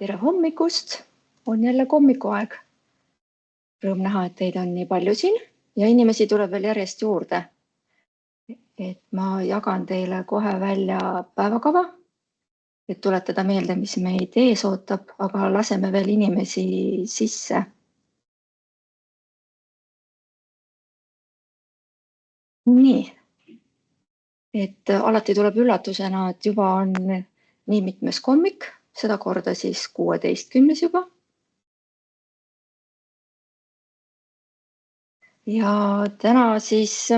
Tere hommikust, on jälle kommikuaeg. Rõõm näha, et teid on nii palju siin ja inimesi tuleb veel järjest juurde. Et ma jagan teile kohe välja päevakava, et tuletada meelde, mis meid ees ootab, aga laseme veel inimesi sisse. Nii, et alati tuleb üllatusena, et juba on nii mitmes kommik, seda korda siis 16. juba. Ja täna siis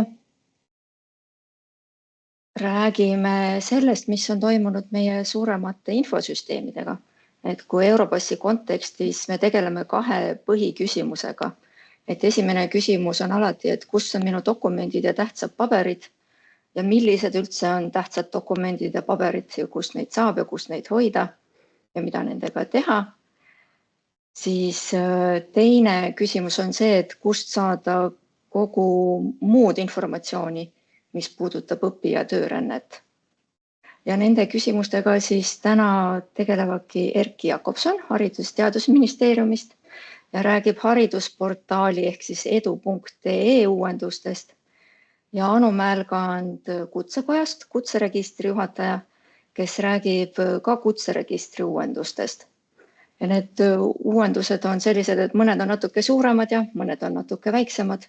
räägime sellest, mis on toimunud meie suuremate infosüsteemidega. Et kui Europassi kontekstis me tegeleme kahe põhiküsimusega. Et esimene küsimus on alati, et kus on minu dokumendid ja tähtsad paberid ja millised üldse on tähtsad dokumendid ja paberid ja kust neid saab ja kust neid hoida ja mida nendega teha. Siis teine küsimus on see, et kust saada kogu muud informatsiooni, mis puudutab õpi- ja töörännet. Ja nende küsimustega siis täna tegelevadki Erki Jakobson Haridus- ja Teadusministeeriumist ja räägib haridusportaali ehk siis edu.ee uuendustest ja Anu Mälgand Kutsekojast, kutseregistri juhataja, kes räägib ka kutseregistri uuendustest. Ja need uuendused on sellised, et mõned on natuke suuremad ja mõned on natuke väiksemad,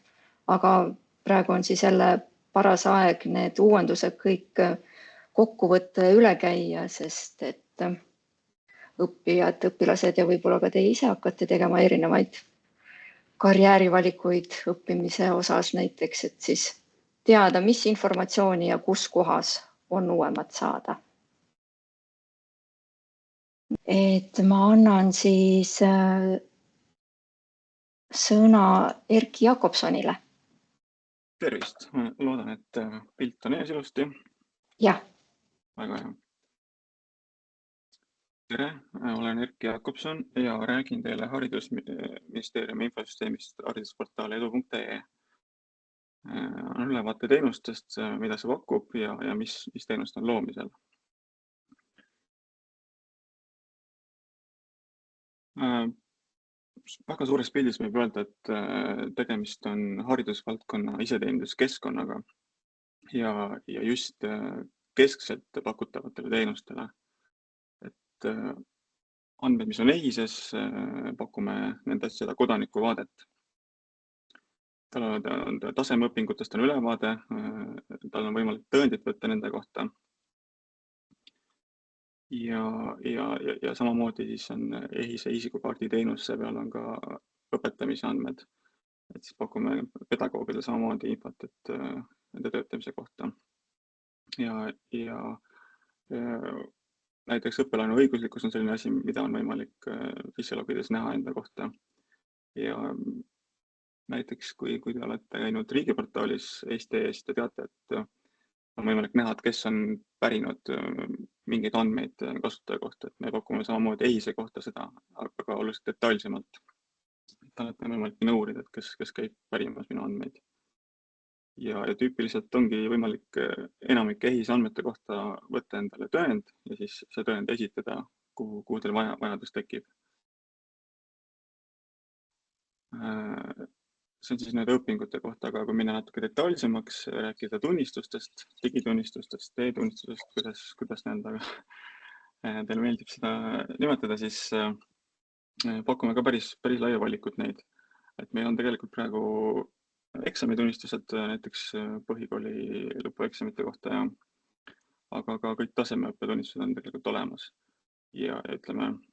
aga praegu on siis jälle paras aeg need uuendused kõik kokku võtta ja üle käia, sest et õppijad, õpilased ja võib-olla ka teie ise hakkate tegema erinevaid karjäärivalikuid õppimise osas näiteks, et siis teada, mis informatsiooni ja kus kohas on uuemat saada. Et ma annan siis sõna Erki Jakobsonile. Tervist, ma loodan, et pilt on ees ilusti. Jah. Väga hea. Tere, olen Erki Jakobson ja räägin teile Haridusministeeriumi infosüsteemist haridusportaali edu.ee. On ülevaate teenustest, mida see pakub ja mis teenust on loomisel. Väga suures pildis võib öelda, et tegemist on haridusvaldkonna iseteeninduskeskkonnaga ja just keskselt pakutavatele teenustele. Et andmed, mis on EHIS-es, pakume nendest seda kodanikuvaadet. Tasemeõpingutest on ülevaade, tal on võimalik tõendit võtta nende kohta. Ja samamoodi siis on EHIS-e isikukaardi teenus, see peal on ka õpetamise andmed. Et siis pakume pedagoogidele samamoodi infot, et nende töötamise kohta. Ja näiteks õppelaenu õiguslikkus on selline asi, mida on võimalik sisselogides näha enda kohta. Ja näiteks, kui te olete käinud riigiportaalis Eesti-eest ja teate, et on võimalik näha, et kes on pärinud mingeid andmeid kasutaja kohta, et me pakume samamoodi EHIS-e kohta seda, aga oluliselt detailsemalt. Et olete võimalik nõurida, et kes käib pärimas minu andmeid. Ja tüüpiliselt ongi võimalik enamike EHIS andmete kohta võtta endale tõend ja siis see tõend esitada, kuhu teil vajadus tekib. See on siis need õpingute kohta, aga kui minna natuke detailsemaks, rääkida tunnistustest, digitunnistustest, e-tunnistusest, kuidas teil meeldib seda nimetada, siis pakume ka päris laia valikut neid. Et meil on tegelikult praegu eksamitunnistused näiteks põhikooli lõpueksamite kohta, aga ka kõik tasemeõppetunnistused on tegelikult olemas. Ja ütleme,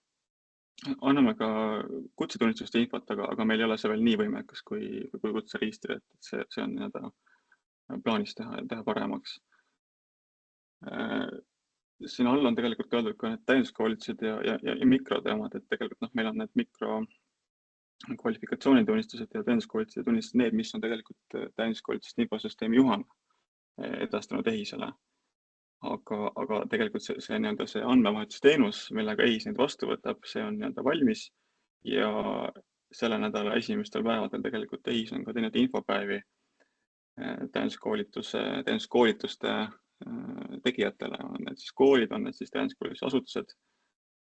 anname ka kutsetunnistuste infot, aga meil ei ole see veel nii võimekas kui kutseregistri, et see on plaanis teha paremaks. Siin all on tegelikult öeldud ka need täienduskoolitused ja mikrode omad, et tegelikult meil on need mikro kvalifikatsioonitunnistused ja täienduskoolitused tunnistused need, mis on tegelikult täienduskoolitusest infosüsteemi Juhan edastanud EHIS-ele. Aga tegelikult see andmevahetusteenus, millega EHIS neid vastu võtab, see on valmis ja selle nädala esimestel päevadel tegelikult EHIS on ka teinud infopäevi täienduskoolituste tegijatele, on need siis koolid, on need siis täienduskoolitusasutused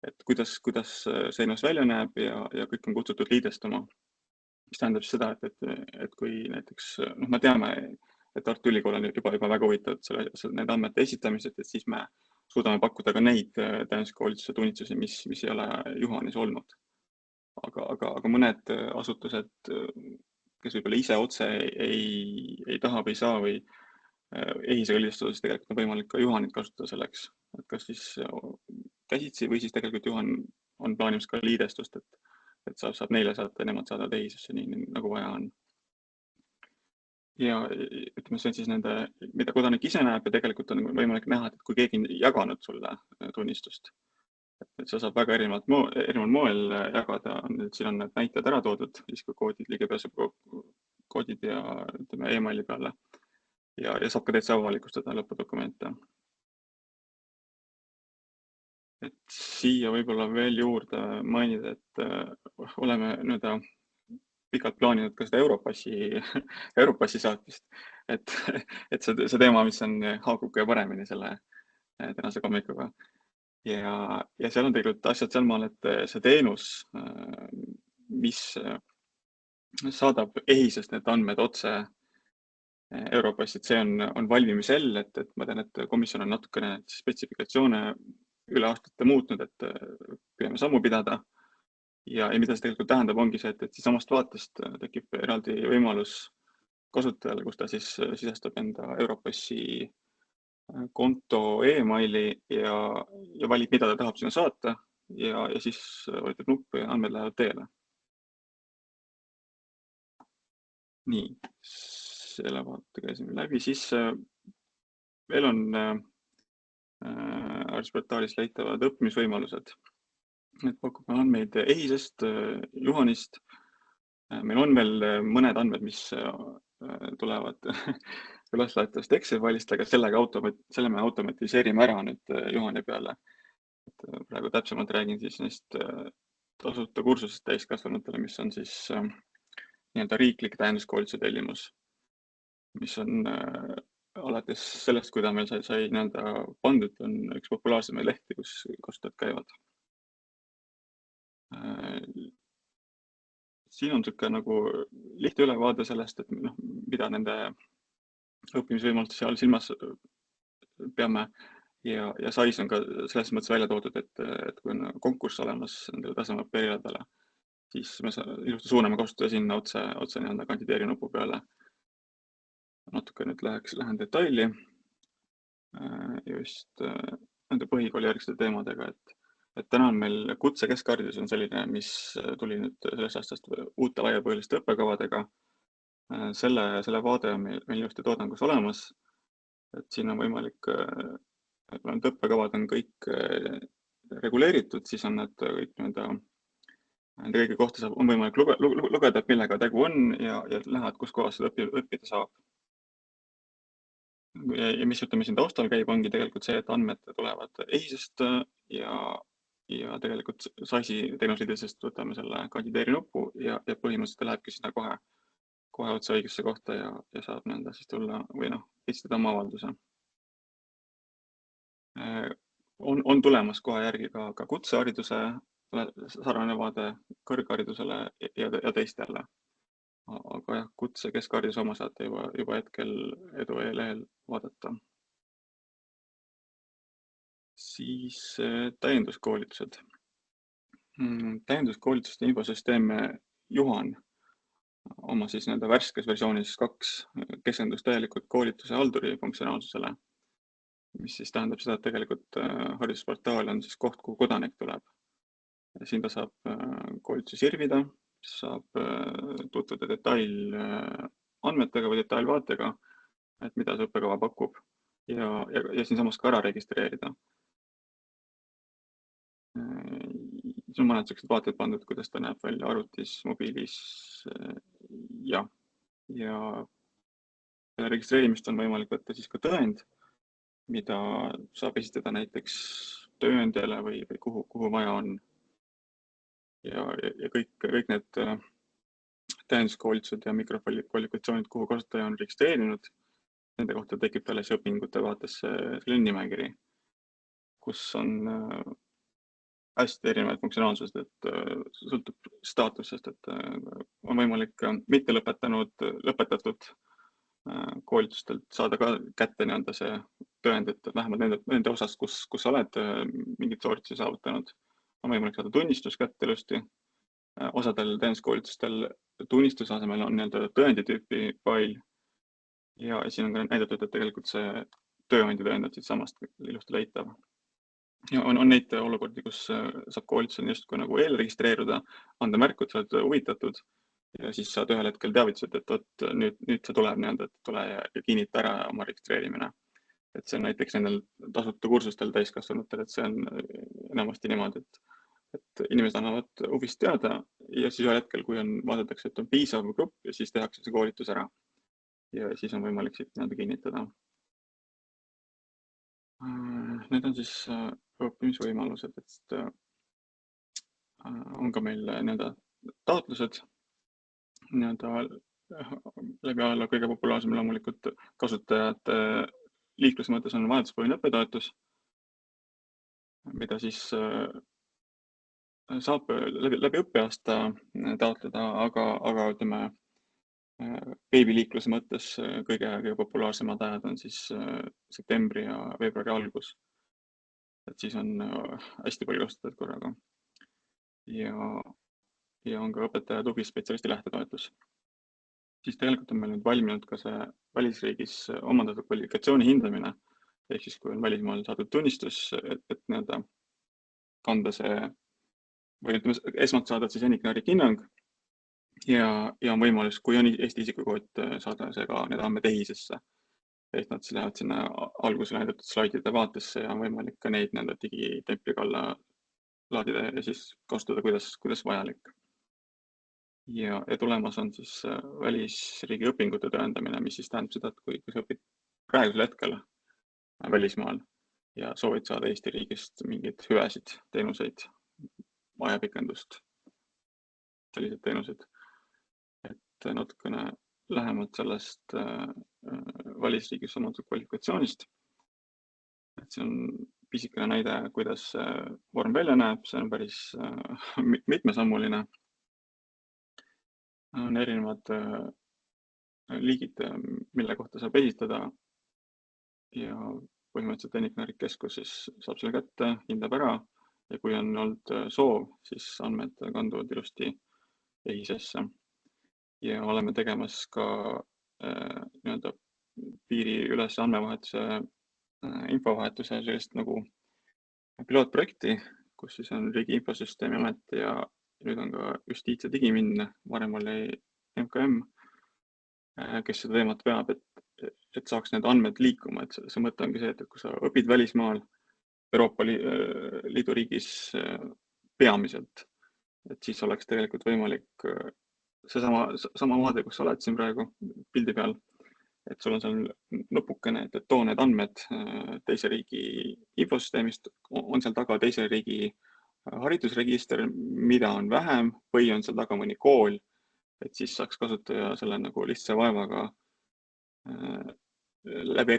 et kuidas see ennast välja näeb ja kõik on kutsutud liidestuma. Mis tähendab seda, et kui näiteks, me teame, et Tartu Ülikool on juba väga huvitatud nende andmete esitamised, et siis me suudame pakkuda ka neid täienduskoolituse tunnistusi, mis ei ole Juhanis olnud. Aga mõned asutused, kes võib-olla ise otse ei taha või ei saa või EHIS-ega liidestuda, siis tegelikult on võimalik ka Juhanit kasutada selleks, et kas siis käsitsi või siis tegelikult Juhan on plaanimas ka liidestust, et saab neile saata ja nemad saadavad EHIS-esse nii nagu vaja on. Ja ütleme, see on siis nende, mida kodanik ise näeb ja tegelikult on võimalik näha, et kui keegi on jaganud sulle tunnistust, et sa saab väga erineval moel jagada, siin on need näitajad ära toodud, isikukoodid, ligipääsukoodid ja ütleme emaili peale ja saab ka täitsa avalikustada lõpudokumente. Et siia võib-olla veel juurde mainida, et oleme pikalt plaaninud ka seda Europassi saatmist, et see teema, mis on haakub kõige paremini selle tänase hommikuga. Ja seal on tegelikult asjad sealmaal, et see teenus, mis saadab EHIS-est need andmed otse Europassit, see on valmimisel, et ma tean, et komisjon on natukene spetsifikatsioone üle aastate muutnud, et püüame sammu pidada. Ja mida see tegelikult tähendab, ongi see, et siis samast vaatest tekib eraldi võimalus kasutajale, kus ta siis sisestab enda Europassi konto emaili ja valib, mida ta tahab sinna saata ja siis vajutab nuppu ja andmed lähevad teele. Nii, selle vaate käisime läbi, siis veel on haridusportaalis leitavad õppimisvõimalused. Et pakume andmeid EHIS-est, Juhanist. Meil on veel mõned andmed, mis tulevad üleslaetavast Excel-failist, aga selle me automatiseerime ära nüüd Juhani peale. Praegu täpsemalt räägin siis neist tasuta kursusest täiskasvanutele, mis on siis nii-öelda riiklik täienduskoolituse tellimus, mis on alates sellest, kui ta meil sai nii-öelda pandud, on üks populaarsemaid lehti, kus kasutajad käivad. Siin on niisugune nagu lihtne ülevaade sellest, et mida nende õppimisvõimaluste all silmas peame ja SAIS on ka selles mõttes välja toodud, et kui on konkurss olemas nendele tasemeõppejõududele, siis me ilusti suuname kasutaja sinna otse nii-öelda kandideeri nupu peale. Natuke nüüd lähen detaili just nende põhikoolijärgsete teemadega, et täna on meil kutse keskharidus on selline, mis tuli nüüd sellest aastast uute laiapõhjaliste õppekavadega. Selle vaade on meil ilusti toodangus olemas, et siin on võimalik, et need õppekavad on kõik reguleeritud, siis on need kõik nende kõige kohta on võimalik lugeda, et millega tegu on ja näha, et kus kohas seda õppida saab. Ja mis ütleme siin taustal käib, ongi tegelikult see, et andmed tulevad EHIS-est ja tegelikult SAIS-i teenusliidesest võtame selle kandideeri nupu ja põhimõtteliselt lähebki sinna kohe otse õigesse kohta ja saab nõnda siis tulla või esitada oma avalduse. On tulemas kohe järgi ka kutsehariduse sarnane vaade kõrgharidusele ja teistele. Aga jah, kutse keskhariduse oma saate juba hetkel Edu e-lehel vaadata. Siis täienduskoolitused. Täienduskoolituste infosüsteem Juhan oma siis nende värskes versioonis 2 keskendus täielikult koolituse halduri funktsionaalsusele, mis siis tähendab seda, et tegelikult haridusportaal on siis koht, kuhu kodanik tuleb. Siin ta saab koolitusi sirvida, saab tutvuda detailandmetega või detailvaatega, et mida see õppekava pakub ja siinsamas ka ära registreerida. Siin on mõned sellised vaated pandud, kuidas ta näeb välja arvutis, mobiilis ja registreerimist on võimalik võtta siis ka tõend, mida saab esitada näiteks tööandjale või kuhu vaja on. Ja kõik need täienduskoolitused ja mikrokvalifikatsioonid, kuhu kasutaja on registreerinud, nende kohta tekib talle õpingute vaates selline nimekiri, kus on hästi erinevaid funktsionaalsused, et sõltub staatusest, et on võimalik mitte lõpetatud koolitustelt saada ka kätte nii-öelda see tõend, et vähemalt nende osas, kus oled mingit sooritusi saavutanud, on võimalik saada tunnistus kätte ilusti. Osadel teenuskoolitustel tunnistuse asemel on nii-öelda tõenditüüpi fail ja siin on ka näidatud, et tegelikult see tööandja tõend on siit samast ilusti leitav. Ja on neid olukordi, kus saab koolitusel justkui nagu eelregistreeruda, anda märku, et sa oled huvitatud ja siis saad ühel hetkel teavitused, et nüüd see tuleb nii-öelda, et tule ja kinnita ära oma registreerimine. Et see on näiteks nendel tasuta kursustel täiskasvanutel, et see on enamasti niimoodi, et inimesed annavad huvist teada ja siis ühel hetkel, kui vaadatakse, et on piisav grupp ja siis tehakse see koolitus ära. Ja siis on võimalik siit nii-öelda kinnitada. Need on siis õppimisvõimalused, et on ka meil nii-öelda taotlused. Nii-öelda läbi ajaloo kõige populaarsem loomulikult kasutajate liikluse mõttes on vajaduspõhine õppetoetus, mida siis saab läbi õppeaasta taotleda, aga ütleme, beebiliikluse mõttes kõige populaarsemad ajad on siis septembri ja veebruari algus. Et siis on hästi palju kasutatud korraga. Ja on ka õpetaja tugispetsialisti lähtetoetus. Siis tegelikult on meil nüüd valminud ka see välisriigis omandatud kvalifikatsiooni hindamine. Ehk siis, kui on välismaal saadud tunnistus, et nii-öelda kanda see, või ütleme, esmalt saada siis ENIC-NARIC hinnang ja on võimalus, kui on Eesti isikukood, saada see ka need andmed EHIS-esse. Ehk nad siis lähevad sinna alguse näidatud slaidide vaatesse ja on võimalik ka neid nende digitempliga alla laadida ja siis kasutada, kuidas vajalik. Ja tulemas on siis välisriigi õpingute tõendamine, mis siis tähendab seda, et kui sa õpid praegusel hetkel välismaal ja soovid saada Eesti riigist mingeid hüvesid, teenuseid, ajapikendust, sellised teenused. Et natukene lähemalt sellest välisriigis omandatud kvalifikatsioonist. Et see on pisikene näide, kuidas vorm välja näeb, see on päris mitmesammuline. On erinevad liigid, mille kohta saab esitada ja põhimõtteliselt ENIC-NARIC keskus siis saab selle kätte, hindab ära ja kui on olnud soov, siis andmed kanduvad ilusti EHIS-esse. Ja oleme tegemas ka nii-öelda piiriüles andmevahetuse, infovahetuse sellist nagu pilootprojekti, kus siis on Riigi Infosüsteemi Amet ja nüüd on ka Justiits- ja Digiminn, varem oli MKM, kes seda teemat veab, et saaks need andmed liikuma. Et see mõte ongi see, et kui sa õpid välismaal Euroopa Liidu riigis peamiselt, et siis oleks tegelikult võimalik sama maade, kus sa oled siin praegu pildi peal, et sul on seal nupukene, et too need andmed teise riigi infosüsteemist, on seal taga teise riigi haridusregister, mida on vähem või on seal taga mõni kool, et siis saaks kasutaja selle nagu lihtsa vaevaga läbi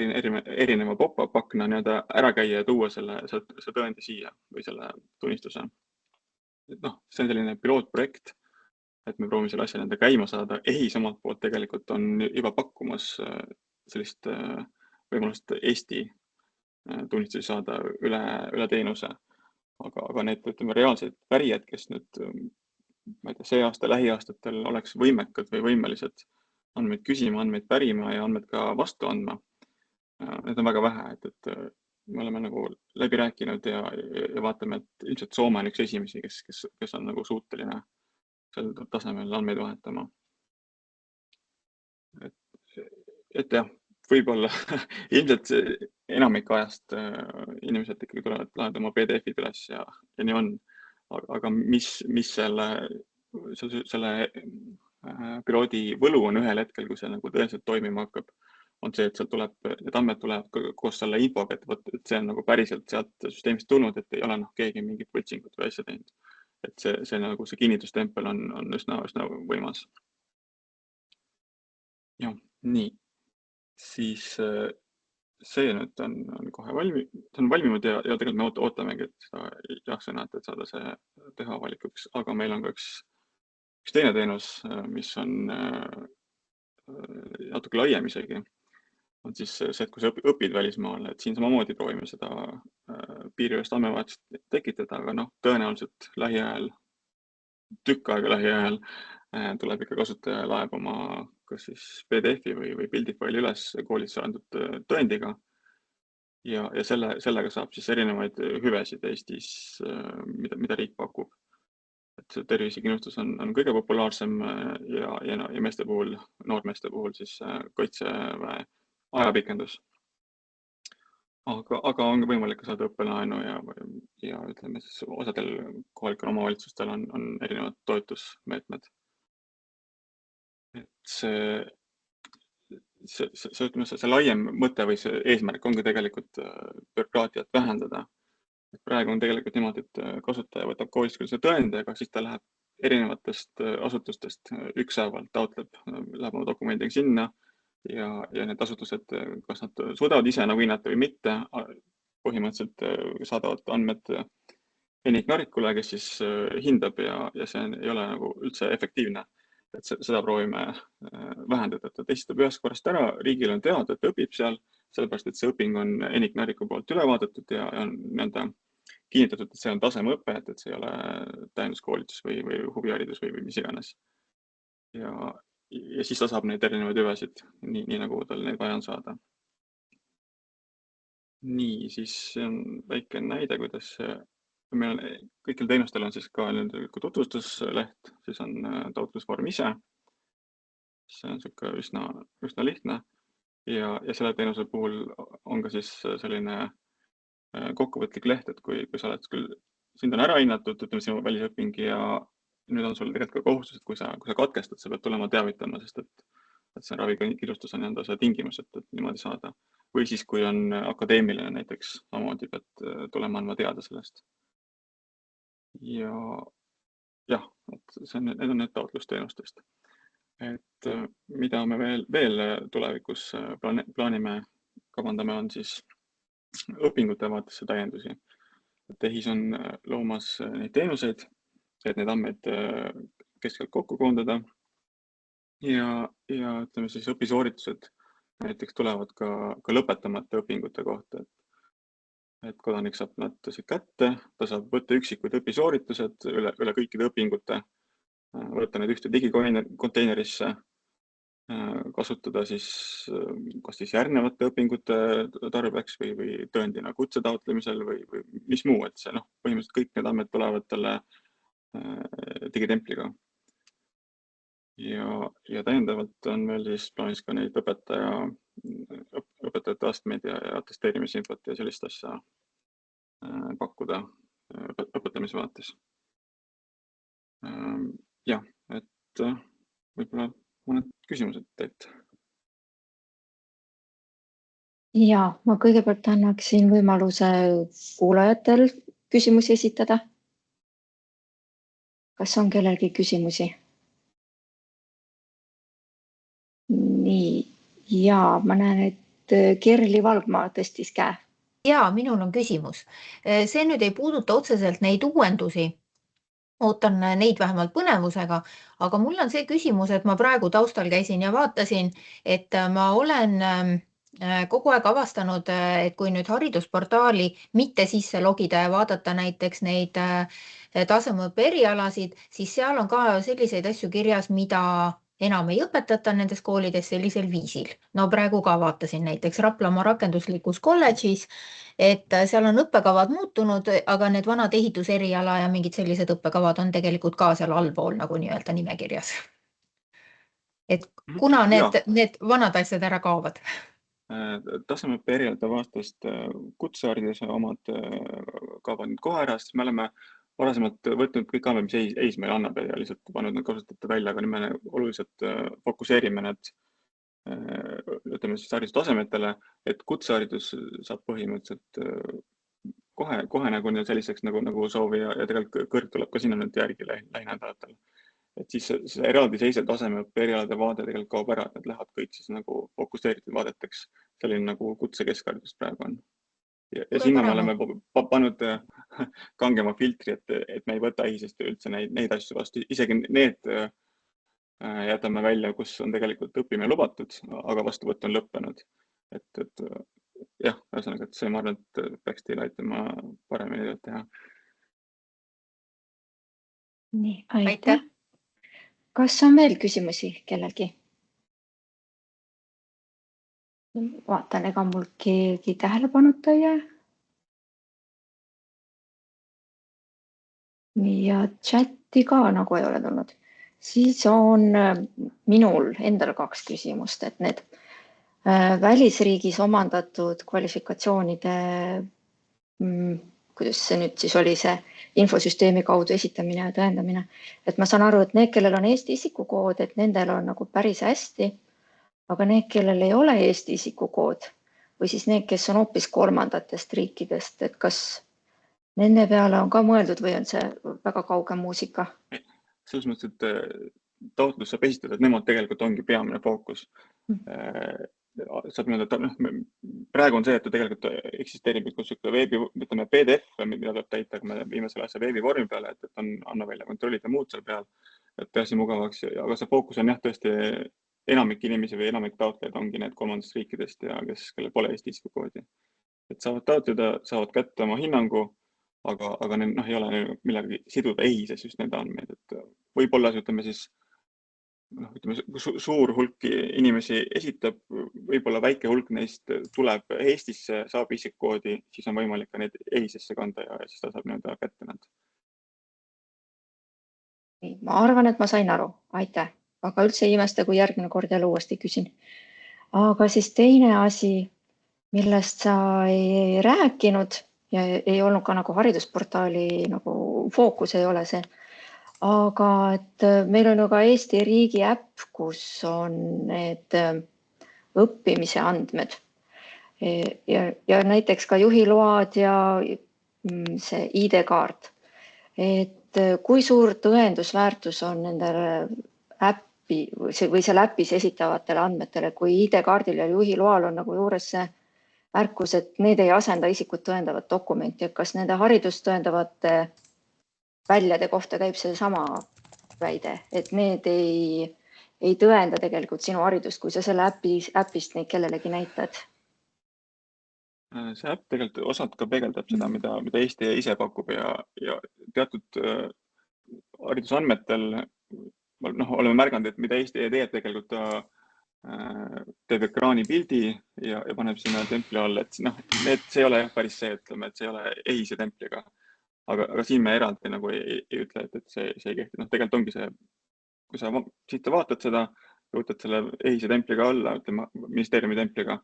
erineva pop-up akna nii-öelda ära käia ja tuua selle tõendi siia või selle tunnistuse. See on selline pilootprojekt, et me proovime selle asja nende käima saada. EHIS omalt poolt tegelikult on juba pakkumas sellist võimalust Eesti tunnistusi saada üle teenuse. Aga need reaalsed pärijad, kes nüüd see aasta lähiaastatel oleks võimekad või võimelised andmeid küsima, andmeid pärima ja andmeid ka vastu andma, need on väga vähe. Et me oleme nagu läbi rääkinud ja vaatame, et ilmselt Soome on üks esimesi, kes on nagu suuteline sel tasemel andmeid vahetama. Et jah, võib-olla ilmselt enamik ajast inimesed ikkagi tulevad lahendada oma PDF-id üles ja nii on. Aga mis selle piloodi võlu on ühel hetkel, kui see nagu tõeliselt toimima hakkab, on see, et sealt need andmed tulevad koos selle infoga, et see on nagu päriselt sealt süsteemist tulnud, et ei ole keegi mingit võltsingut või asja teinud. Et see nagu see kinnitustempel on üsna võimas. Ja, nii. Siis see nüüd on kohe valminud ja tegelikult me ootamegi, et seda jah-sõna, et saada see teha avalikuks, aga meil on ka üks teine teenus, mis on natuke laiem isegi, on siis see, et kui sa õpid välismaal, et siin samamoodi proovime seda piiriülest andmevahetust tekitada, aga noh, tõenäoliselt lähiajal, tükk aega lähiajal tuleb ikka kasutaja laeb oma kas siis PDF-i või pildifaili üles koolis saadud tõendiga ja sellega saab siis erinevaid hüvesid Eestis, mida riik pakub. Et see tervisekindlustus on kõige populaarsem ja meeste puhul, noormeeste puhul siis kaitseväe ajapikendus. Aga on võimalik ka saada õppelaenu ja ütleme siis osadel kohalikel omavalitsustel on erinevad toetusmeetmed. Et see laiem mõte või see eesmärk ongi tegelikult bürokraatiat vähendada. Et praegu on tegelikult niimoodi, et kasutaja võtab koolist küll see tõendi, aga siis ta läheb erinevatest asutustest ükshaaval, taotleb, läheb oma dokumendiga sinna ja need asutused, kas nad suudavad ise nagu hinnata või mitte, põhimõtteliselt saadavad andmed ENIC-NARIC-ule, kes siis hindab ja see ei ole nagu üldse efektiivne. Et seda proovime vähendada, et ta testab ühest korrast ära, riigil on teada, et õpib seal, sellepärast, et see õping on ENIC-NARIC-u poolt üle vaadatud ja on kinnitatud, et see on tasemeõpe, et see ei ole täienduskoolitus või huviharidus või mis iganes. Ja siis ta saab neid erinevaid hüvesid, nii nagu tal neid vaja on saada. Nii, siis on väike näide, kuidas meil kõikil teenustel on siis ka tutvustusleht, siis on taotlusvorm ise. See on üsna lihtne ja selle teenuse puhul on ka siis selline kokkuvõtlik leht, et kui sa oled küll, sind on ära hinnatud, ütleme sinu välisõping ja nüüd on sul tegelikult ka kohustus, et kui sa katkestad, sa pead tulema teavitama, sest et see ravikindlustus on see tingimus, et niimoodi saada. Või siis, kui on akadeemiline näiteks, samamoodi pead tulema andma teada sellest. Ja jah, et need on need taotlusteenustest. Et mida me veel tulevikus plaanime, kavandame, on siis õpingute vaatesse täiendusi. EHIS on loomas neid teenuseid, et need andmeid keskelt kokku koondada ja ütleme siis õpisooritused näiteks tulevad ka lõpetamata õpingute kohta, et kodanik saab nad kätte, ta saab võtta üksikud õpisooritused üle kõikide õpingute, võtta need ühte digikonteinerisse, kasutada siis kas siis järgnevate õpingute tarbeks või tõendina kutse taotlemisel või mis muu, et see põhimõtteliselt kõik need andmed tulevad talle digitempliga. Ja täiendavalt on veel siis plaanis ka neid õpetajate astmeid ja atesteerimisinfot ja sellist asja pakkuda õpetamise vaates. Jah, et võib-olla mõned küsimused teilt. Ja ma kõigepealt annaksin võimaluse kuulajatel küsimusi esitada. Kas on kellelgi küsimusi? Nii, ja ma näen, et Kerli Valgma tõstis käe. Jaa, minul on küsimus. See nüüd ei puuduta otseselt neid uuendusi. Ootan neid vähemalt põnevusega, aga mul on see küsimus, et ma praegu taustal käisin ja vaatasin, et ma olen kogu aeg avastanud, et kui nüüd haridusportaali mitte sisse logida ja vaadata näiteks neid tasemeõppe erialasid, siis seal on ka selliseid asju kirjas, mida enam ei õpetata nendes koolides sellisel viisil. No praegu ka vaatasin näiteks Raplamaa rakenduslikus kolledžis, et seal on õppekavad muutunud, aga need vanad ehituseriala ja mingid sellised õppekavad on tegelikult ka seal allpool nagu nii-öelda nimekirjas. Et kuna need vanad asjad ära kaovad? Tasemeõppe erialade vastast kutsehariduse omad kaovad nüüd kohe ära, sest me oleme varasemalt võtnud kõik andmed, mis EHIS meile annab ja lihtsalt pannud need kasutajate välja, aga nüüd me oluliselt fokuseerime need ütleme siis haridustasemetele, et kutseharidus saab põhimõtteliselt kohe nagu selliseks nagu soovi ja tegelikult kõrg tuleb ka sinna nüüd järgi lähinädalatel. et siis see eraldiseisev tasemeõppe erialade vaade tegelikult kaob ära, et need lähevad kõik siis nagu fokusseeritud vaadeteks. Selline nagu kutse keskharidus praegu on. Ja sinna me oleme pannud kangema filtri, et me ei võta EHIS-est üldse neid asju vastu. Isegi need jätame välja, kus on tegelikult õppimine lubatud, aga vastuvõtt on lõppenud. Et jah, ühesõnaga, et see ma arvan, et peaks teile aitama paremini tööd teha. Nii, aitäh. Kas on veel küsimusi kellelgi? Vaatan, ega mul keegi tähelepanuta ei jää. Ja chati ka nagu ei ole tulnud. Siis on minul endal 2 küsimust, et need välisriigis omandatud kvalifikatsioonide, kuidas see nüüd siis oli, see infosüsteemi kaudu esitamine ja tõendamine. Et ma saan aru, et need, kellel on Eesti isikukood, et nendel on nagu päris hästi, aga need, kellel ei ole Eesti isikukood või siis need, kes on hoopis kolmandatest riikidest, et kas nende peale on ka mõeldud või on see väga kauge muusika? Selles mõttes, et taotlus saab esitada, et nemad tegelikult ongi peamine fookus. Saab mõelda, praegu on see, et tegelikult eksisteerib veebi, ütleme PDF, mida tuleb täita, kui me viime selle asja veebivormi peale, et on anna välja kontrollid ja muud seal peal, et tõesti mugavaks. Aga see fookus on jah, tõesti enamik inimesi või enamik taotlejaid ongi need kolmandast riikidest ja kellel pole Eesti isikukoodi. Et saavad taotleda, saavad kätte oma hinnangu, aga ei ole millegi siduda EHIS-es just need andmeid. Et võib-olla ütleme siis suur hulk inimesi esitab, võib-olla väike hulk neist tuleb Eestisse, saab isikukoodi, siis on võimalik ka need EHIS-esse kanda ja siis ta saab nii-öelda kätte nad. Ma arvan, et ma sain aru. Aitäh. Aga üldse ei imesta, kui järgmine kord jälle uuesti küsin. Aga siis teine asi, millest sa ei rääkinud ja ei olnud ka nagu haridusportaali nagu fookus ei ole see. Aga et meil on ju ka Eesti riigi äpp, kus on need õppimise andmed ja näiteks ka juhiload ja see ID-kaart. Et kui suur tõendusväärtus on nendele äppi või seal äpis esitavatele andmetele, kui ID-kaardil ja juhiloal on nagu juures see märkus, et need ei asenda isikut tõendavat dokumenti, et kas nende haridust tõendavate väljade kohta käib see sama väide, et need ei tõenda tegelikult sinu haridust, kui sa selle äpist neid kellelegi näitad? See äpp tegelikult osalt ka peegeldab seda, mida Eesti ise pakub ja teatud haridusandmetel oleme märganud, et mida Eesti teeb tegelikult teeb ekraani pildi ja paneb sinna templi all, et see ei ole päris see, ütleme, et see ei ole EHIS-e templiga. Aga siin me eraldi nagu ei ütle, et see ei kehti. Tegelikult ongi see, kui sa siit vaatad seda ja võtad selle EHIS-e templiga alla, ütleme ministeeriumi templiga,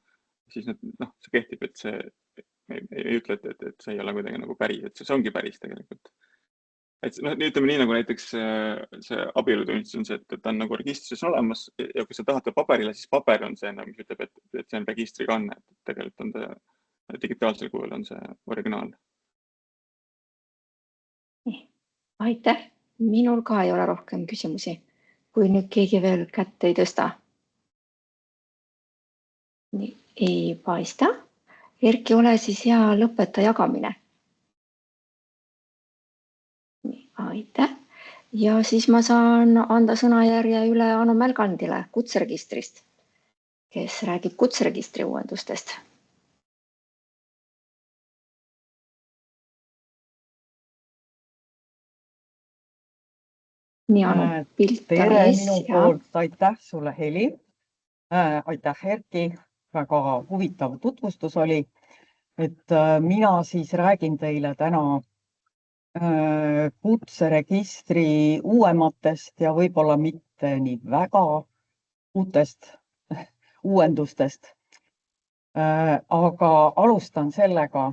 siis see kehtib, et see ei ütle, et see ei ole kuidagi nagu päris, et see ongi päris tegelikult. Et ütleme nii nagu näiteks see abielutunnistus on see, et ta on nagu registris olemas ja kui sa tahad paberile, siis paber on see, mis ütleb, et see on registrikanne, et tegelikult on see digitaalsel kujul on see originaal. Aitäh. Minul ka ei ole rohkem küsimusi, kui nüüd keegi veel kätt ei tõsta. Nii, ei paista. Erki, ole siis hea, lõpeta jagamine. Nii, aitäh. Ja siis ma saan anda sõnajärje üle Anu Mälgandile kutseregistrist, kes räägib kutseregistri uuendustest. Tere minu poolt, aitäh sulle, Heli. Aitäh, Erki. Väga huvitav tutvustus oli. Et mina siis räägin teile täna kutseregistri uuematest ja võib-olla mitte nii väga uutest uuendustest. Aga alustan sellega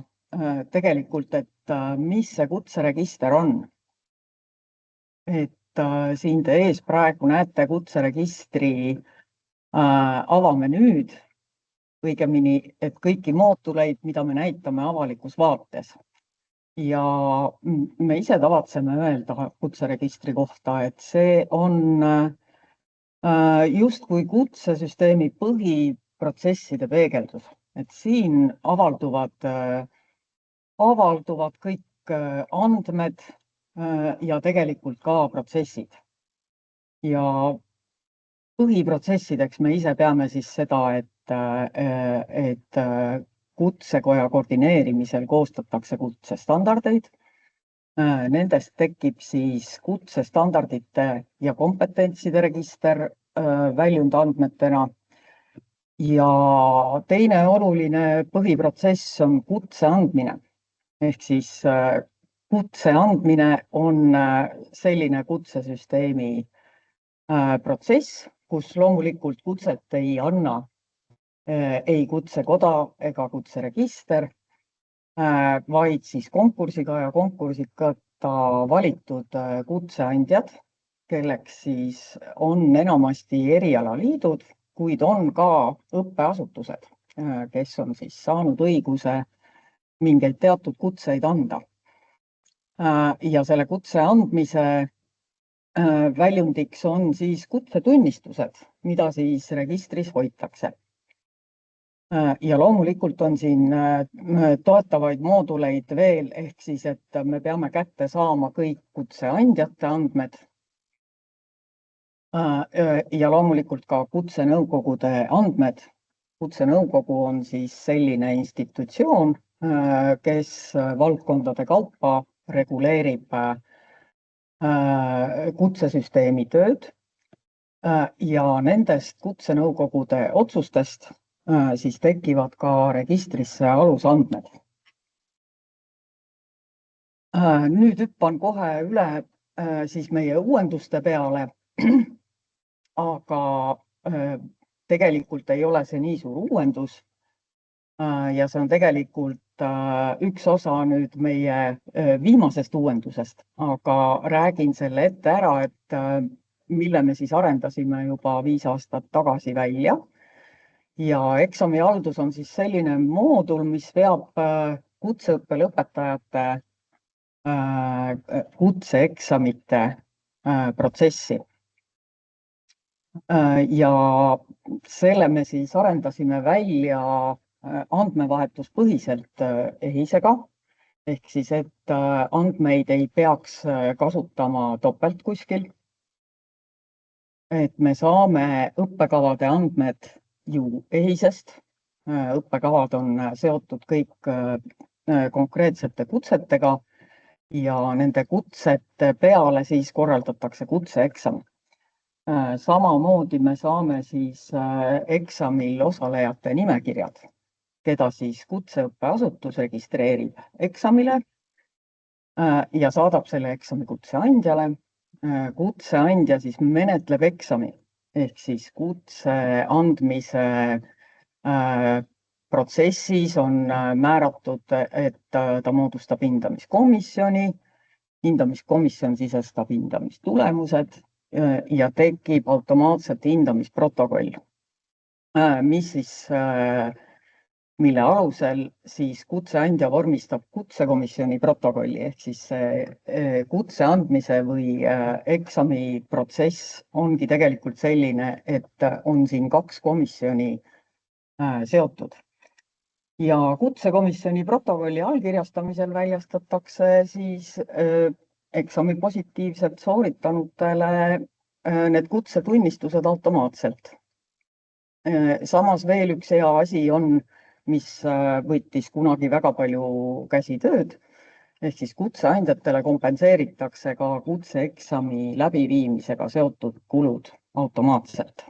tegelikult, et mis see kutseregister on. Et siin te ees praegu näete kutseregistri avamenüüd, õigemini, et kõiki mooduleid, mida me näitame avalikus vaates. ja me ise tavatseme öelda kutseregistri kohta, et see on justkui kutsesüsteemi põhiprotsesside peegeldus, et siin avalduvad kõik andmed ja tegelikult ka protsessid. Ja põhiprotsessideks me ise peame siis seda, et kutsekoja koordineerimisel koostatakse kutsestandardeid. Nendest tekib siis kutsestandardite ja kompetentside register väljundandmetena. Ja teine oluline põhiprotsess on kutse andmine. Ehk siis kutse andmine on selline kutsesüsteemi protsess, kus loomulikult kutset ei anna ei kutsekoda ega kutseregister, vaid siis konkursiga ja konkursiga valitud kutseandjad, kelleks siis on enamasti erialaliidud, kuid on ka õppeasutused, kes on siis saanud õiguse mingeid teatud kutseid anda. Ja selle kutse andmise väljundiks on siis kutsetunnistused, mida siis registris hoitakse. Ja loomulikult on siin toetavaid mooduleid veel, ehk siis, et me peame kätte saama kõik kutseandjate andmed ja loomulikult ka kutsenõukogude andmed. Kutsenõukogu on siis selline institutsioon, kes valdkondade kaupa reguleerib kutsesüsteemi tööd ja nendest kutsenõukogude otsustest siis tekivad ka registrisse alusandmed. Nüüd hüppan kohe üle siis meie uuenduste peale, aga tegelikult ei ole see nii suur uuendus ja see on tegelikult üks osa nüüd meie viimasest uuendusest, aga räägin selle ette ära, et mille me siis arendasime juba 5 aastat tagasi välja. Ja eksamihaldus on siis selline moodul, mis veab kutseõppe lõpetajate kutseeksamite protsessi. Ja selle me siis arendasime välja andmevahetuspõhiselt EHIS-ega, ehk siis, et andmeid ei peaks kasutama topelt kuskil. Et me saame õppekavade andmed ju EHIS-est. Õppekavad on seotud kõik konkreetsete kutsetega ja nende kutsete peale siis korraldatakse kutseeksam. Samamoodi me saame siis eksamil osalejate nimekirjad, keda siis kutseõppeasutus registreerib eksamile ja saadab selle eksami kutseandjale. Kutseandja siis menetleb eksami. Ehk siis kutse andmise protsessis on määratud, et ta moodustab hindamiskomisjoni, hindamiskomisjon sisestab hindamistulemused ja tekib automaatselt hindamisprotokoll, mille alusel siis kutseandja vormistab kutsekomisjoni protokolli, ehk siis kutse andmise või eksami protsess ongi tegelikult selline, et on siin 2 komisjoni seotud. Ja kutsekomisjoni protokolli allkirjastamisel väljastatakse siis eksami positiivselt sooritanutele need kutsetunnistused automaatselt. Samas veel üks hea asi on, mis võttis kunagi väga palju käsitööd, ehk siis kutseandjatele kompenseeritakse ka kutseeksami läbiviimisega seotud kulud automaatselt.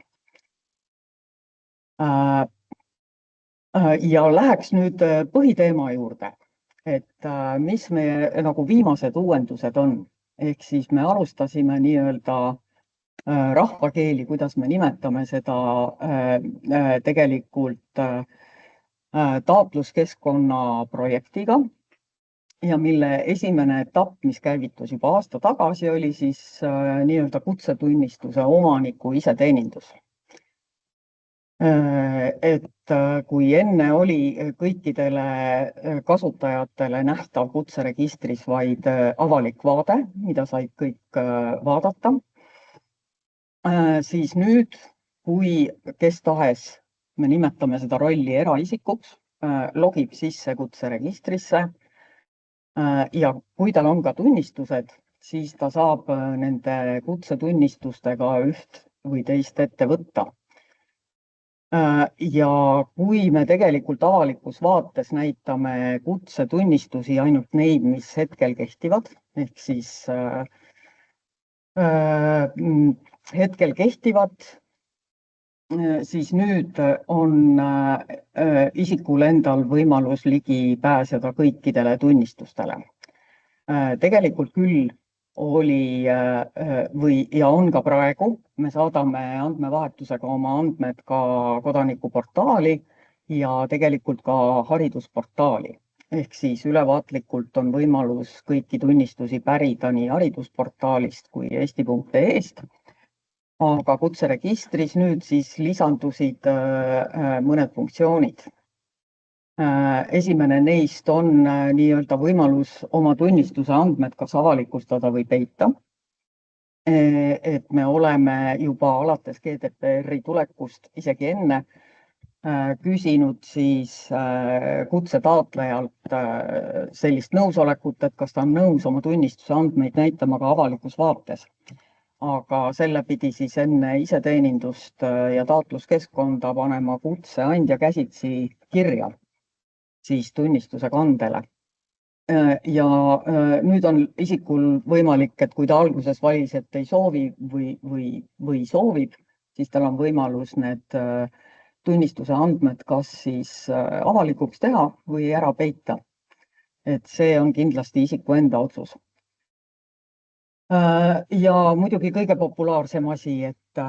Ja läheks nüüd põhiteema juurde, et mis meie nagu viimased uuendused on, ehk siis me alustasime nii-öelda rahvakeeli, kuidas me nimetame seda tegelikult taotluskeskkonna projektiga ja mille esimene etapp, mis käivitus juba aasta tagasi, oli siis nii-öelda kutsetunnistuse omaniku iseteenindus. Et kui enne oli kõikidele kasutajatele nähtav kutseregistris vaid avalik vaade, mida said kõik vaadata, siis nüüd, kui kes tahes, me nimetame seda rolli eraisikuks, logib sisse kutseregistrisse ja kui tal on ka tunnistused, siis ta saab nende kutsetunnistustega üht või teist ette võtta. Ja kui me tegelikult avalikus vaates näitame kutsetunnistusi ainult neid, mis hetkel kehtivad, ehk siis hetkel kehtivad, siis nüüd on isikul endal võimalus ligi pääseda kõikidele tunnistustele. Tegelikult küll oli ja on ka praegu, me saadame andmevahetusega oma andmed ka kodanikuportaali ja tegelikult ka haridusportaali. Ehk siis ülevaatlikult on võimalus kõiki tunnistusi pärida nii haridusportaalist kui eesti.ee-st. Aga kutseregistris nüüd siis lisandusid mõned funktsioonid. Esimene neist on nii-öelda võimalus oma tunnistuse andmed kas avalikustada või peita. Et me oleme juba alates GDPR-i tulekust isegi enne küsinud siis kutsetaotlejalt sellist nõusolekut, et kas ta on nõus oma tunnistuse andmeid näitama ka avalikus vaates. Aga selle pidi siis enne iseteenindust ja taotluskeskkonda panema kutseandja käsitsi kirja siis tunnistuse kandele. Ja nüüd on isikul võimalik, et kui ta alguses valis, et ei soovi või soovib, siis tal on võimalus need tunnistuse andmed kas siis avalikuks teha või ära peita. Et see on kindlasti isiku enda otsus. Ja muidugi kõige populaarsem asi, et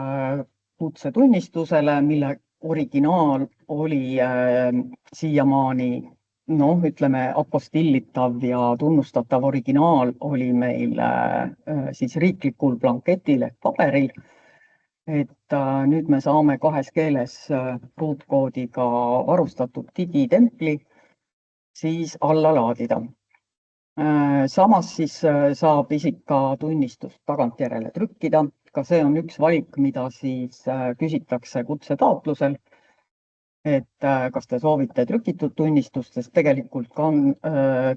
kutsetunnistusele, mille originaal oli siiamaani, ütleme, apostillitav ja tunnustatav originaal oli meil siis riiklikul blanketil ehk paberil. Et nüüd me saame 2 keeles ruutkoodiga varustatud digitempli siis alla laadida. Samas siis saab isik ka tunnistust tagantjärele trükkida. Ka see on üks valik, mida siis küsitakse kutsetaotlusel, et kas te soovite trükitud tunnistust, sest tegelikult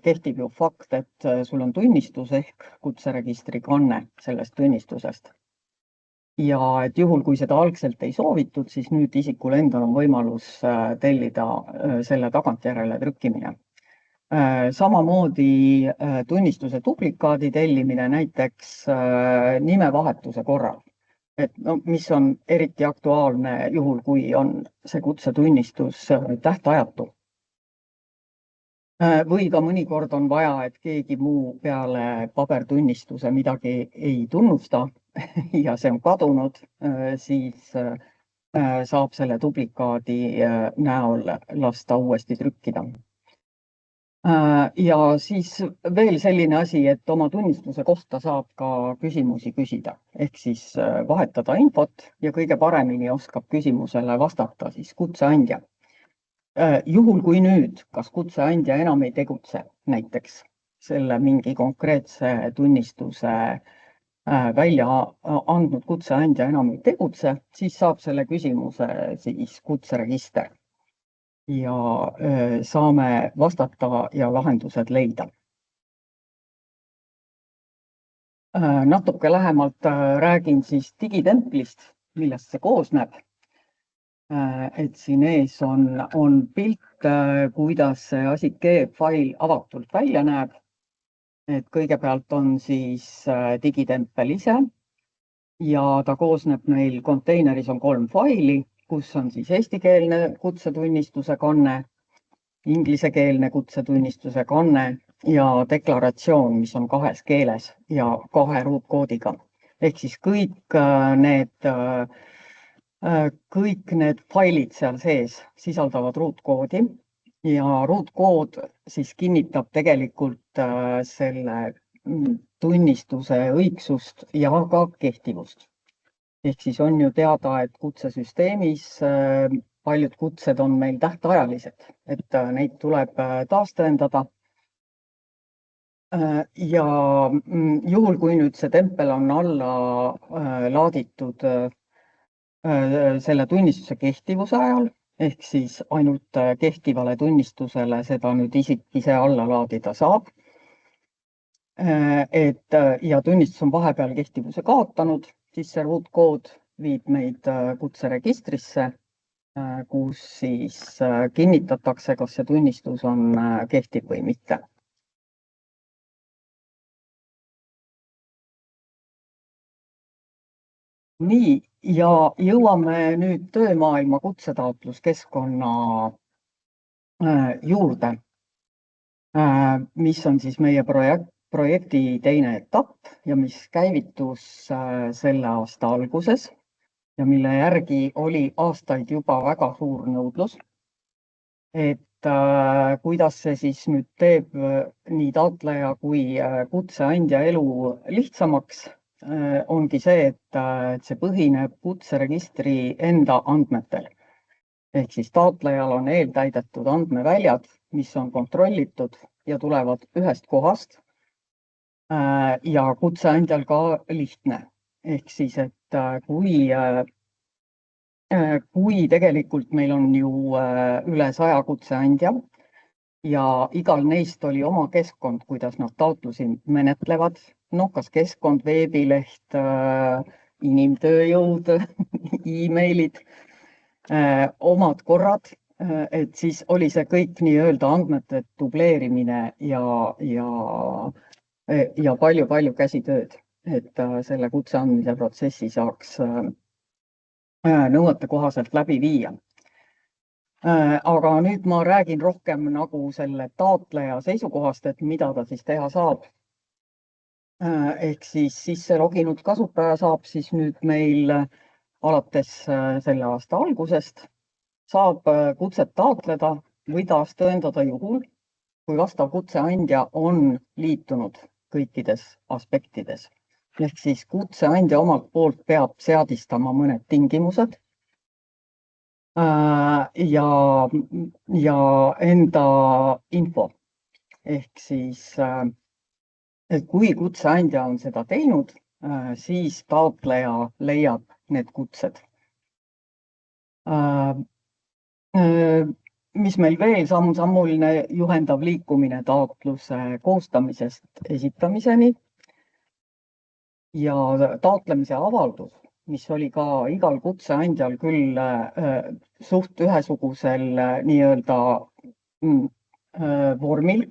kehtib ju fakt, et sul on tunnistus ehk kutseregistri kanne sellest tunnistusest. Ja et juhul, kui seda algselt ei soovitud, siis nüüd isikul endal on võimalus tellida selle tagantjärele trükkimine. Samamoodi tunnistuse duplikaadi tellimine näiteks nimevahetuse korral, et mis on eriti aktuaalne juhul, kui on see kutsetunnistus tähtajatu. Või ka mõnikord on vaja, et keegi muu peale pabertunnistuse midagi ei tunnusta ja see on kadunud, siis saab selle duplikaadi näol lasta uuesti trükkida. Ja siis veel selline asi, et oma tunnistuse kohta saab ka küsimusi küsida, ehk siis vahetada infot ja kõige paremini oskab küsimusele vastata siis kutseandja. Juhul kui nüüd, kas kutseandja enam ei tegutse, näiteks selle mingi konkreetse tunnistuse välja andnud kutseandja enam ei tegutse, siis saab selle küsimuse siis kutseregister. Ja saame vastata ja lahendused leida. Natuke lähemalt räägin siis digitemplist, millest see koosneb. Et siin ees on pilt, kuidas see ASIC-fail avatult välja näeb. Et kõigepealt on siis digitempel ise ja ta koosneb meil konteineris on 3 faili, kus on siis eestikeelne kutsetunnistuse kanne, inglisekeelne kutsetunnistuse kanne ja deklaratsioon, mis on 2 keeles ja 2 ruutkoodiga. Ehk siis kõik need failid seal sees sisaldavad ruutkoodi ja ruutkood siis kinnitab tegelikult selle tunnistuse õigsust ja ka kehtivust. Ehk siis on ju teada, et kutsesüsteemis paljud kutsed on meil tähtajalised, et neid tuleb taastõendada. Ja juhul, kui nüüd see tempel on alla laaditud selle tunnistuse kehtivuse ajal, ehk siis ainult kehtivale tunnistusele seda nüüd isik ise alla laadida saab. Ja tunnistus on vahepeal kehtivuse kaotanud, siis see ruutkood viib meid kutseregistrisse, kus siis kinnitatakse, kas see tunnistus on kehtiv või mitte. Nii, ja jõuame nüüd töömaailma kutsetaotluskeskkonna juurde, mis on siis meie projekti teine etapp ja mis käivitus selle aasta alguses ja mille järgi oli aastaid juba väga suur nõudlus. Et kuidas see siis nüüd teeb nii taotleja kui kutseandja elu lihtsamaks, ongi see, et see põhineb kutseregistri enda andmetel. Ehk siis taotlejal on eeltäidetud andmeväljad, mis on kontrollitud ja tulevad ühest kohast ja kutseandjal ka lihtne. Ehk siis, et kui tegelikult meil on ju üle 100 kutseandja ja igal neist oli oma keskkond, kuidas nad taotlusi menetlevad, kas keskkond, veebileht, inimtööjõud, e-mailid, omad korrad, et siis oli see kõik nii-öelda andmete dubleerimine ja palju käsitööd, et selle kutse andmise protsessi saaks nõuete kohaselt läbi viia. Aga nüüd ma räägin rohkem nagu selle taotleja seisukohast, et mida ta siis teha saab. Ehk siis sisse loginud kasutaja saab siis nüüd meil alates selle aasta algusest saab kutset taotleda või taastõendada juhul, kui vastav kutseandja on liitunud kõikides aspektides. Ehk siis kutseandja omalt poolt peab seadistama mõned tingimused ja enda info. Ehk siis et kui kutseandja on seda teinud, siis taotleja leiab need kutsed. Mis meil veel samm-sammuline juhendav liikumine taotluse koostamisest esitamiseni ja taotlemise avaldus, mis oli ka igal kutseandjal küll suht ühesugusel nii-öelda vormil,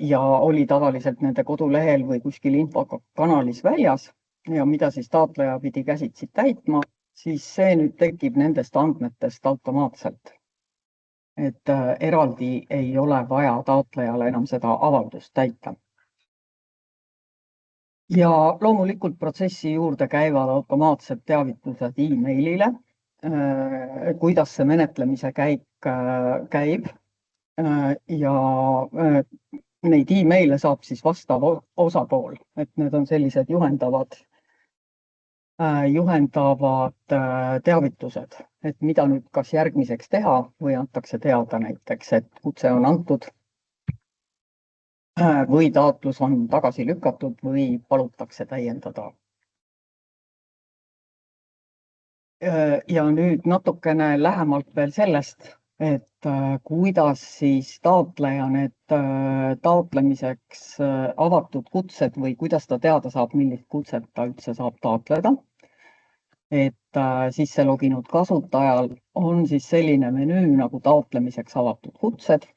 ja oli tavaliselt nende kodulehel või kuskil infokanalis väljas ja mida siis taotleja pidi käsitsi täitma, siis see nüüd tekib nendest andmetest automaatselt. Et eraldi ei ole vaja taotlejale enam seda avaldust täita. Ja loomulikult protsessi juurde käivad automaatsed teavitused e-mailile, kuidas see menetlemise käik käib. Ja neid e-maile saab siis vastav osapool, et need on sellised juhendavad teavitused, et mida nüüd kas järgmiseks teha või antakse teada näiteks, et kutse on antud või taotlus on tagasi lükatud või palutakse täiendada. Ja nüüd natukene lähemalt veel sellest, et kuidas siis taotleja need taotlemiseks avatud kutsed või kuidas ta teada saab, millist kutset ta üldse saab taotleda. Et sisse loginud kasutajal on siis selline menüü nagu taotlemiseks avatud kutsed.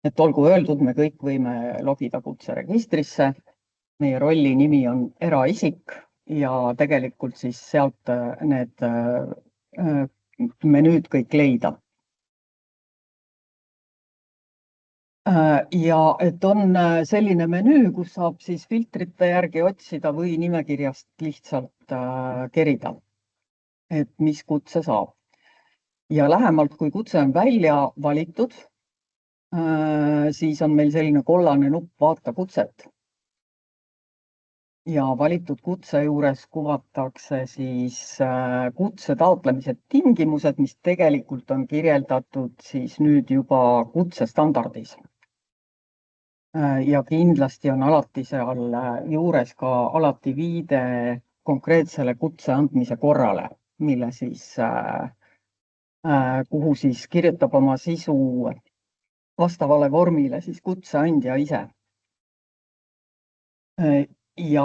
Et olgu öeldud, me kõik võime logida kutseregistrisse. Meie rolli nimi on eraisik ja tegelikult siis sealt need menüüd kõik leida. Ja et on selline menüü, kus saab siis filtrite järgi otsida või nimekirjast lihtsalt kerida, et mis kutse saab. Ja lähemalt, kui kutse on välja valitud, siis on meil selline kollane nupp vaata kutset. ja valitud kutse juures kuvatakse siis kutse taotlemise tingimused, mis tegelikult on kirjeldatud siis nüüd juba kutsestandardis. Ja kindlasti on alati seal juures ka alati viide konkreetsele kutse andmise korrale, mille siis, kuhu siis kirjutab oma sisu vastavale vormile siis kutseandja ise. Ja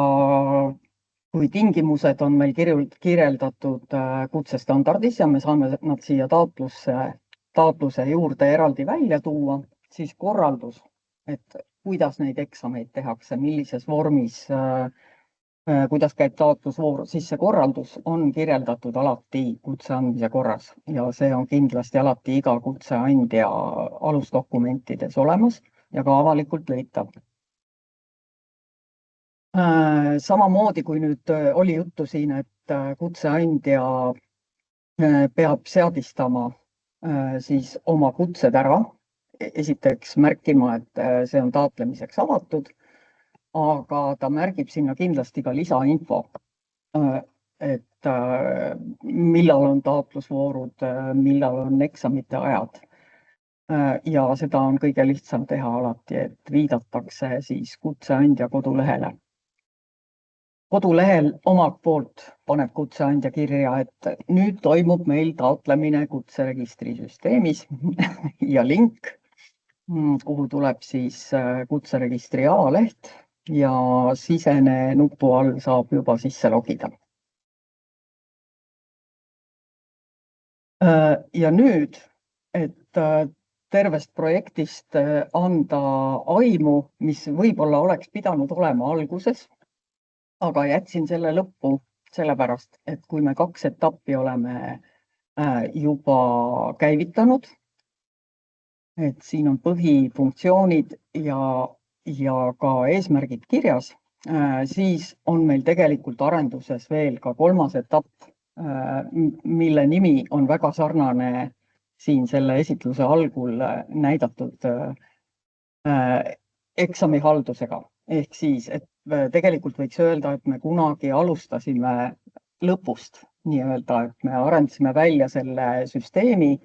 kui tingimused on meil kirjeldatud kutsestandardis ja me saame nad siia taotluse juurde eraldi välja tuua, siis korraldus, et kuidas neid eksameid tehakse, millises vormis, kuidas käib taotlusvoor, siis see korraldus on kirjeldatud alati kutse andmise korras ja see on kindlasti alati iga kutseandja alusdokumentides olemas ja ka avalikult leitav. Samamoodi kui nüüd oli juttu siin, et kutseandja peab seadistama siis oma kutsed ära, esiteks märkima, et see on taotlemiseks avatud, aga ta märgib sinna kindlasti ka lisainfo, et millal on taotlusvoorud, millal on eksamite ajad. Ja seda on kõige lihtsam teha alati, et viidatakse siis kutseandja kodulehele. Kodulehel omalt poolt paneb kutseandja kirja, et nüüd toimub meil taotlemine kutseregistrisüsteemis ja link, kuhu tuleb siis kutseregistri A-leht ja sisene nupu all saab juba sisse logida. Ja nüüd, et tervest projektist anda aimu, mis võib-olla oleks pidanud olema alguses, aga jätsin selle lõppu sellepärast, et kui me 2 etappi oleme juba käivitanud, et siin on põhifunktsioonid ja ka eesmärgid kirjas, siis on meil tegelikult arenduses veel ka 3. etapp, mille nimi on väga sarnane siin selle esitluse algul näidatud eksamihaldusega. Ehk siis, et tegelikult võiks öelda, et me kunagi alustasime lõpust, nii-öelda, et me arendasime välja selle süsteemi,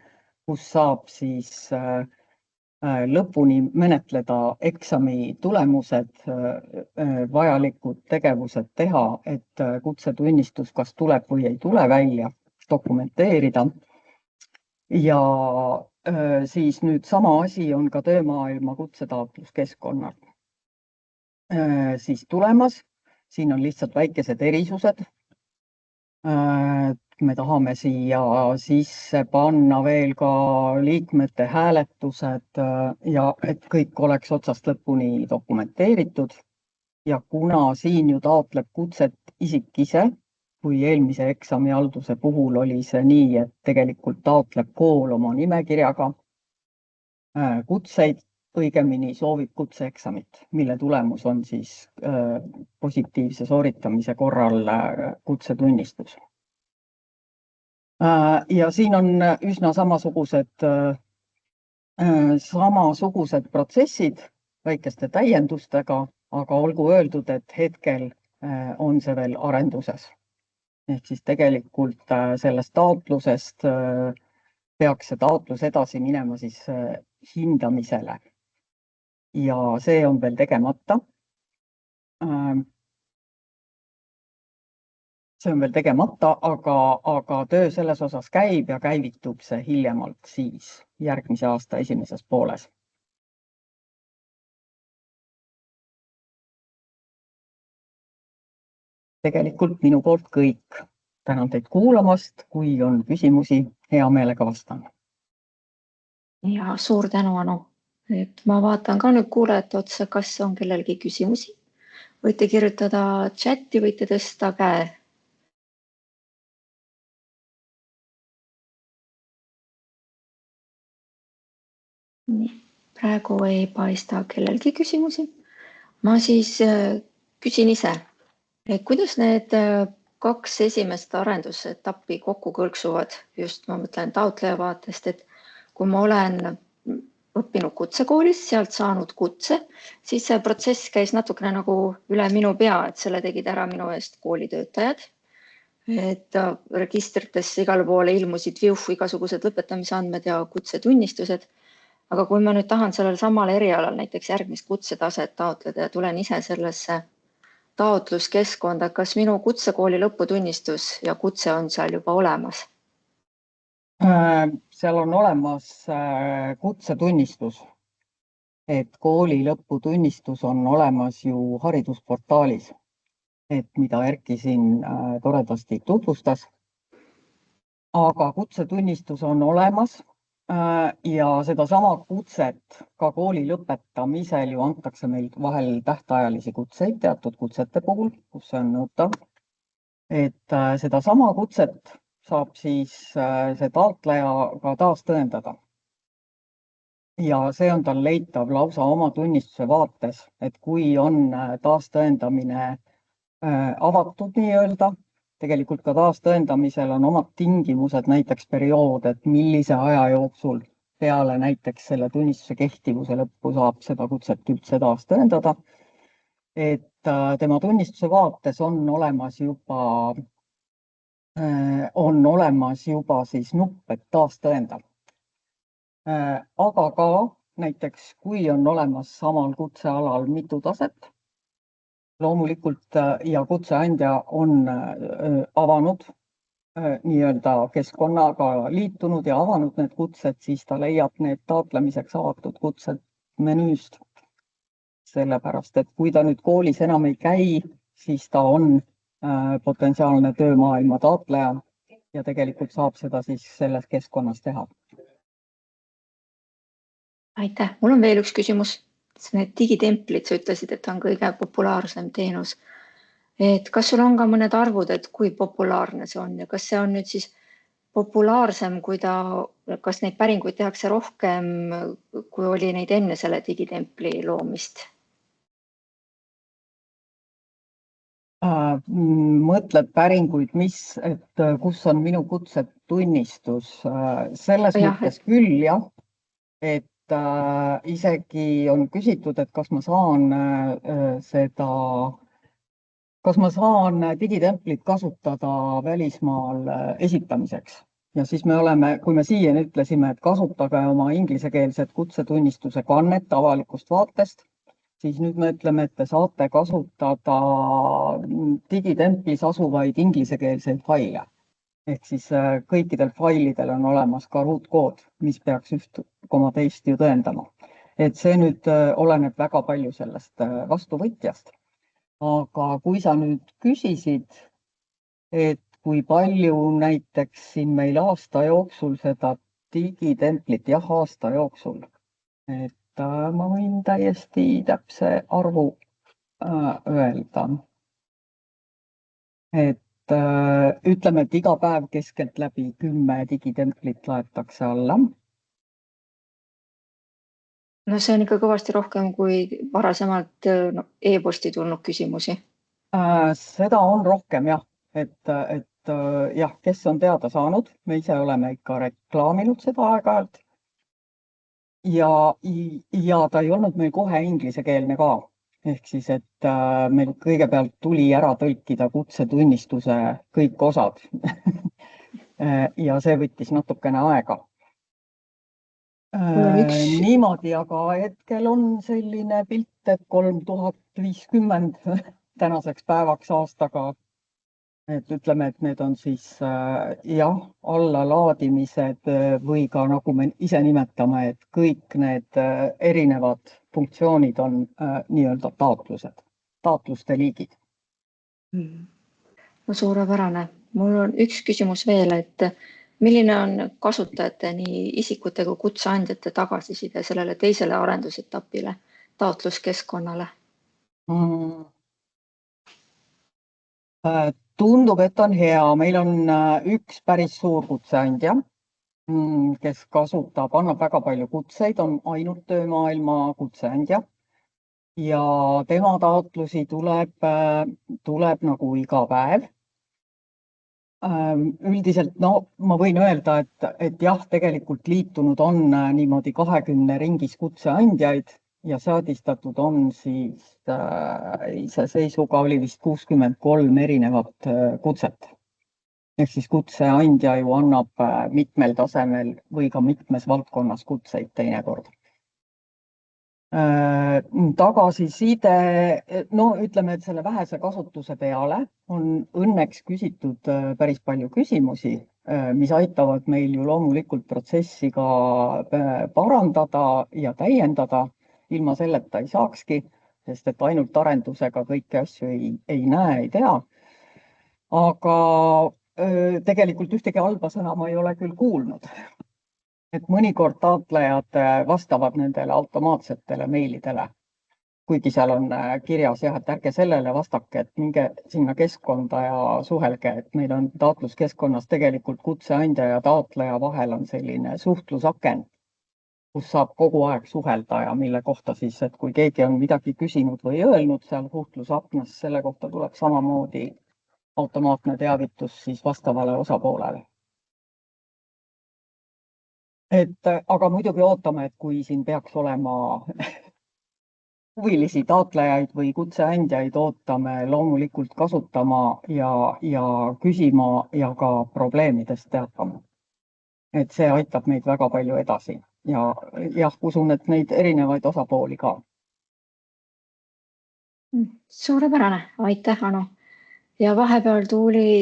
kus saab siis lõpuni menetleda eksami tulemused, vajalikud tegevused teha, et kutsetunnistus kas tuleb või ei tule välja, dokumenteerida. Ja siis nüüd sama asi on ka töömaailma kutsetaotluskeskkonnal siis tulemas. Siin on lihtsalt väikesed erisused. Me tahame siia sisse panna veel ka liikmete hääletused ja et kõik oleks otsast lõpuni dokumenteeritud. Ja kuna siin ju taotleb kutset isik ise, kui eelmise eksamihalduse puhul oli see nii, et tegelikult taotleb kool oma nimekirjaga kutseid, õigemini soovib kutseeksamit, mille tulemus on siis positiivse sooritamise korral kutsetunnistus. Ja siin on üsna samasugused protsessid väikeste täiendustega, aga olgu öeldud, et hetkel on see veel arenduses. Ehk siis tegelikult sellest taotlusest peaks see taotlus edasi minema siis hindamisele. Ja see on veel tegemata. See on veel tegemata, aga töö selles osas käib ja käivitub see hiljemalt siis järgmise aasta esimeses pooles. Tegelikult minu poolt kõik. Tänan teid kuulamast, kui on küsimusi, hea meelega vastan. Ja suur tänu, Anu. Et ma vaatan ka nüüd kuulajate otsa, kas on kellelgi küsimusi. Võite kirjutada chati, võite tõsta käe. Nii, praegu ei paista kellelgi küsimusi. Ma siis küsin ise, et kuidas need 2 esimest arendusetappi kokku kõlksuvad, just ma mõtlen taotleja vaatest, et kui ma olen õppinud kutsekoolis, sealt saanud kutse, siis see protsess käis natukene nagu üle minu pea, et selle tegid ära minu eest koolitöötajad. Et registrites igale poole ilmusid igasugused lõpetamise andmed ja kutsetunnistused. Aga kui ma nüüd tahan sellel samal erialal näiteks järgmist kutsetaset taotleda ja tulen ise sellesse taotluskeskkonda, kas minu kutsekooli lõputunnistus ja kutse on seal juba olemas? Seal on olemas kutsetunnistus, et kooli lõputunnistus on olemas ju haridusportaalis, et mida Erki siin toredasti tutvustas. Aga kutsetunnistus on olemas ja sedasama kutset ka kooli lõpetamisel ju antakse meil vahel tähtajalisi kutseid teatud kutsete puhul, kus see on nõutav. Et sedasama kutset saab siis see taotleja ka taastõendada. Ja see on tal leitav lausa oma tunnistuse vaates, et kui on taastõendamine avatud nii-öelda, tegelikult ka taastõendamisel on omad tingimused, näiteks periood, et millise aja jooksul peale näiteks selle tunnistuse kehtivuse lõppu saab seda kutset üldse taastõendada. Et tema tunnistuse vaates on olemas juba siis nupp, et taastõenda. Aga ka näiteks, kui on olemas samal kutsealal mitu taset, loomulikult ja kutseandja on avanud nii-öelda keskkonnaga liitunud ja avanud need kutsed, siis ta leiab need taotlemiseks avatud kutsed menüüst. Sellepärast, et kui ta nüüd koolis enam ei käi, siis ta on potentsiaalne töömaailma taotleja ja tegelikult saab seda siis selles keskkonnas teha. Aitäh. Mul on veel üks küsimus. Need digitemplid, sa ütlesid, et on kõige populaarsem teenus. Et kas sul on ka mõned arvud, et kui populaarne see on ja kas see on nüüd siis populaarsem, kas neid päringuid tehakse rohkem, kui oli neid enne selle digitempli loomist? Mõtled päringuid, et kus on minu kutsetunnistus? Selles mõttes küll, jah, et isegi on küsitud, et kas ma saan digitemplit kasutada välismaal esitamiseks. Ja siis kui me siiani ütlesime, et kasutage oma inglisekeelset kutsetunnistuse kannet avalikust vaatest, siis nüüd me ütleme, et te saate kasutada digitemplis asuvaid inglisekeelseid faile. Ehk siis kõikidel failidel on olemas ka ruutkood, mis peaks üht koma teist ju tõendama. Et see nüüd oleneb väga palju sellest vastuvõtjast. Aga kui sa nüüd küsisid, et kui palju näiteks siin meil aasta jooksul seda digitemplit, jah, aasta jooksul, et ma võin täiesti täpse arvu öelda. Et ütleme, et iga päev keskeltläbi 10 digitemplit laetakse alla. No see on ikka kõvasti rohkem kui varasemalt e-posti tulnud küsimusi. Seda on rohkem, jah. Et jah, kes on teada saanud, me ise oleme ikka reklaaminud seda aeg-ajalt. Ja ta ei olnud meil kohe inglisekeelne ka. Ehk siis, et meil kõigepealt tuli ära tõlkida kutsetunnistuse kõik osad ja see võttis natukene aega. Niimoodi, aga hetkel on selline pilt, et 3050 tänaseks päevaks aastaga. Et ütleme, et need on siis allalaadimised või ka nagu me ise nimetame, et kõik need erinevad funktsioonid on nii-öelda taotluste liigid. No suurepärane. Mul on üks küsimus veel, et milline on kasutajate nii isikute kui kutseandjate tagasiside sellele teisele arendusetapile, taotluskeskkonnale? Tundub, et on hea. Meil on üks päris suur kutseandja, kes annab väga palju kutseid, on ainult töömaailma kutseandja ja tema taotlusi tuleb nagu iga päev. Üldiselt, ma võin öelda, et jah, tegelikult liitunud on niimoodi 20 ringis kutseandjaid ja seadistatud on siis iseseisuga oli vist 63 erinevat kutset. Ehk siis kutseandja ju annab mitmel tasemel või ka mitmes valdkonnas kutseid teinekord. Tagasiside, ütleme, et selle vähese kasutuse peale on õnneks küsitud päris palju küsimusi, mis aitavad meil ju loomulikult protsessi ka parandada ja täiendada. Ilma selleta ei saakski, sest et ainult arendusega kõiki asju ei näe, ei tea. Aga tegelikult ühtegi halba sõna ma ei ole küll kuulnud. Et mõnikord taotlejad vastavad nendele automaatsetele meilidele, kuigi seal on kirjas jah, et ärge sellele vastake, et minge sinna keskkonda ja suhelge, et meil on taotluskeskkonnas tegelikult kutseandja ja taotleja vahel on selline suhtlusaken, kus saab kogu aeg suhelda ja mille kohta siis, et kui keegi on midagi küsinud või öelnud seal suhtlusaknas, selle kohta tuleb samamoodi automaatne teavitus siis vastavale osapoolele. Aga muidugi ootame, et kui siin peaks olema huvilisi taotlejaid või kutseandjaid, ootame loomulikult kasutama ja küsima ja ka probleemidest teatama. Et see aitab meid väga palju edasi ja jah, usun, et neid erinevaid osapooli ka. Suurepärane, aitäh, Anu. Ja vahepeal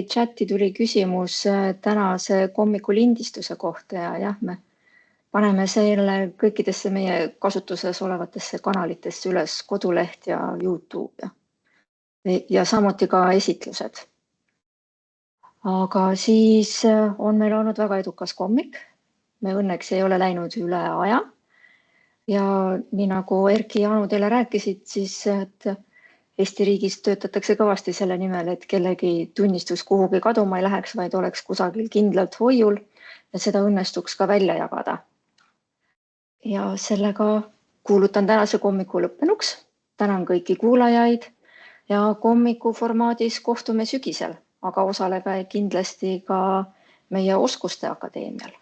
chati tuli küsimus tänase kommiku lindistuse kohta ja jah, me paneme selle kõikidesse meie kasutuses olevatesse kanalitesse üles koduleht ja YouTube ja samuti ka esitlused. Aga siis on meil olnud väga edukas kommik. Me õnneks ei ole läinud üle aja. Ja nii nagu Erki ja Anu teile rääkisid, siis et Eesti riigis töötatakse kõvasti selle nimel, et kellegi tunnistus kuhugi kaduma ei läheks, vaid oleks kusagil kindlalt hoiul ja seda õnnestuks ka välja jagada. Ja sellega kuulutan tänase kommiku lõppenuks. Tänan kõiki kuulajaid ja kommiku formaadis kohtume sügisel, aga osalege kindlasti ka meie Oskuste Akadeemial.